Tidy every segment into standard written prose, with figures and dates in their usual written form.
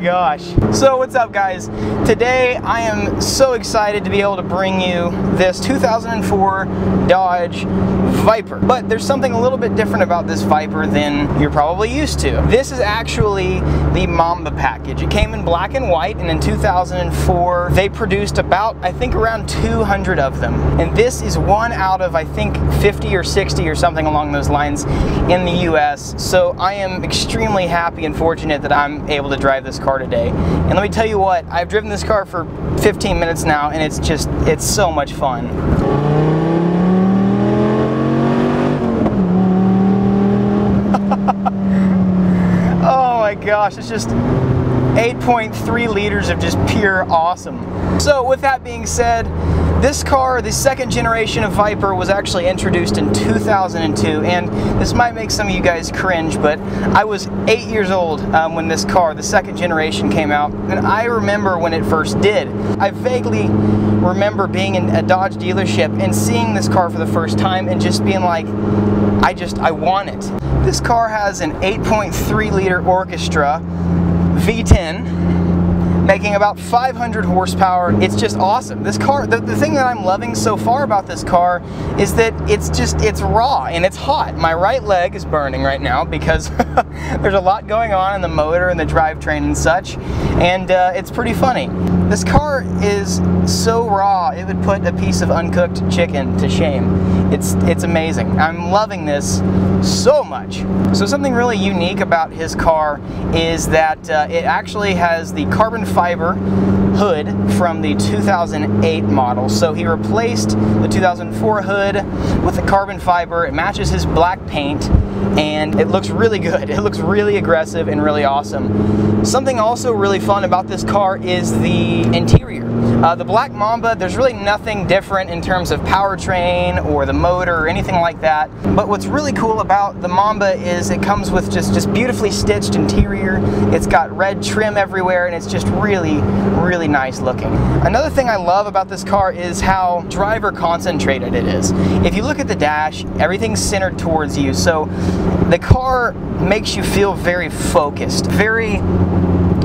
Gosh. So what's up, guys? Today I am so excited to be able to bring you this 2004 Dodge Viper. But there's something a little bit different about this Viper than you're probably used to. This is actually the Mamba package. It came in black and white, and in 2004 they produced about, I think, around 200 of them. And this is one out of, I think, 50 or 60 or something along those lines in the US. So I am extremely happy and fortunate that I'm able to drive this car today. And let me tell you what, I've driven this car for 15 minutes now, and it's so much fun. Oh my gosh, it's just 8.3 liters of just pure awesome. So with that being said, this car, the second generation of Viper, was actually introduced in 2002, and this might make some of you guys cringe, but I was 8 years old when this car, the second generation, came out, and I remember when it first did. I vaguely remember being in a Dodge dealership and seeing this car for the first time and just being like, I want it. This car has an 8.3 liter Orchestra V10, making about 500 horsepower. It's just awesome. This car, the thing that I'm loving so far about this car is that it's raw and it's hot. My right leg is burning right now because there's a lot going on in the motor and the drivetrain and such, and it's pretty funny. This car is so raw, it would put a piece of uncooked chicken to shame. It's amazing. I'm loving this so much. So something really unique about his car is that it actually has the carbon fiber hood from the 2008 model. So he replaced the 2004 hood with the carbon fiber. It matches his black paint, and it looks really good. It looks really aggressive and really awesome. Something also really fun about this car is the interior. The Black Mamba, there's really nothing different in terms of powertrain or the motor or anything like that. But what's really cool about the Mamba is it comes with just beautifully stitched interior. It's got red trim everywhere, and it's just really, really nice looking. Another thing I love about this car is how driver concentrated it is. If you look at the dash, everything's centered towards you, so the car makes you feel very focused, very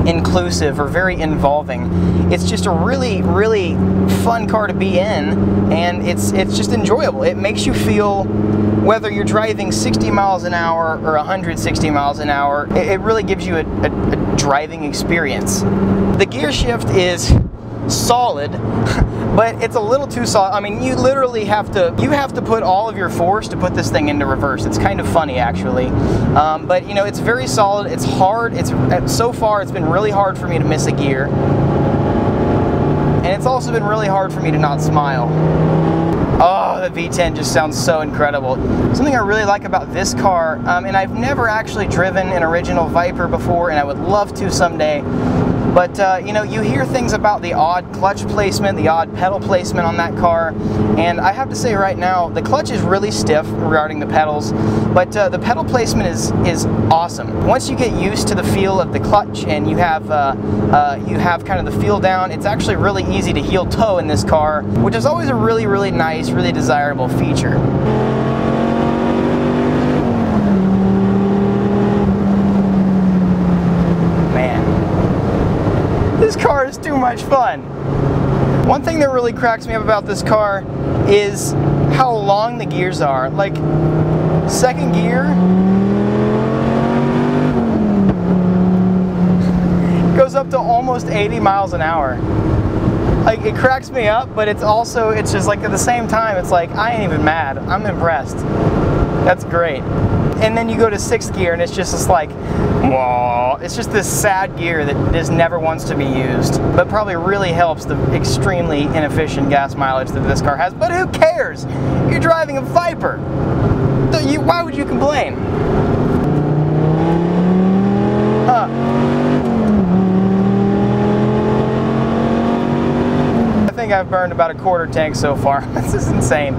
inclusive, or very involving. It's just a really, really fun car to be in, and it's just enjoyable. It makes you feel, whether you're driving 60 miles an hour or 160 miles an hour, it really gives you a driving experience. The gear shift is solid, but it's a little too solid. I mean, you literally have to put all of your force to put this thing into reverse. It's kind of funny, actually, but you know, it's very solid. It's hard. So far it's been really hard for me to miss a gear, and it's also been really hard for me to not smile. Oh, the V10 just sounds so incredible. Something I really like about this car, and I've never actually driven an original Viper before, and I would love to someday, but you know, you hear things about the odd clutch placement, the odd pedal placement on that car, and I have to say right now, the clutch is really stiff regarding the pedals, but the pedal placement is awesome. Once you get used to the feel of the clutch and you have kind of the feel down, it's actually really easy to heel toe in this car, which is always a really, really nice, really desirable feature. This car is too much fun. One thing that really cracks me up about this car is how long the gears are. Like, second gear goes up to almost 80 miles an hour. Like, it cracks me up, but it's just like, at the same time, it's like, I ain't even mad. I'm impressed. That's great. And then you go to sixth gear, and it's just this like, whoa. It's just this sad gear that just never wants to be used, but probably really helps the extremely inefficient gas mileage that this car has. But who cares? You're driving a Viper. Why would you complain? plane. I think I've burned about a quarter tank so far. This is insane.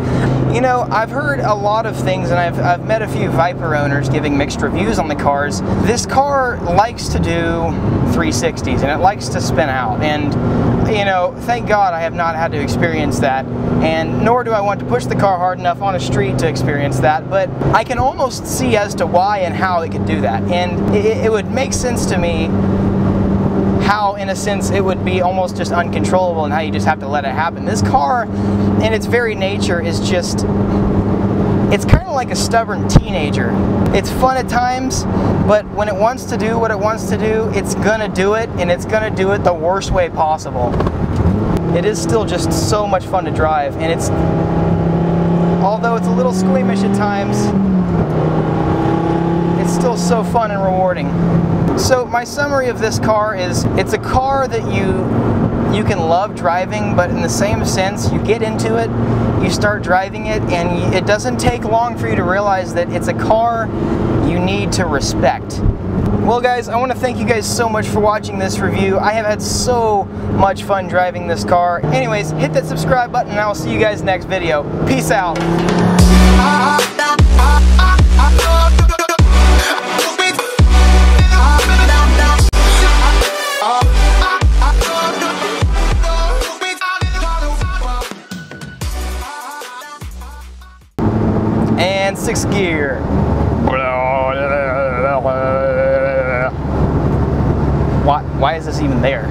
You know, I've heard a lot of things, and I've met a few Viper owners giving mixed reviews on the cars. This car likes to do 360s, and it likes to spin out. And, you know, thank God I have not had to experience that, and nor do I want to push the car hard enough on a street to experience that, but I can almost see as to why and how it could do that. And it would make sense to me how, in a sense, it would be almost just uncontrollable and how you just have to let it happen. This car, in its very nature, is just, it's kind of like a stubborn teenager. It's fun at times, but when it wants to do what it wants to do, it's gonna do it, and it's gonna do it the worst way possible. It is still just so much fun to drive, and it's, although it's a little squeamish at times, it's still so fun and rewarding. So my summary of this car is, it's a car that you can love driving, but in the same sense, you get into it, you start driving it, and it doesn't take long for you to realize that it's a car you need to respect. Well guys, I want to thank you guys so much for watching this review. I have had so much fun driving this car. Anyways, hit that subscribe button and I will see you guys next video. Peace out. And 6th gear. Why is this even there?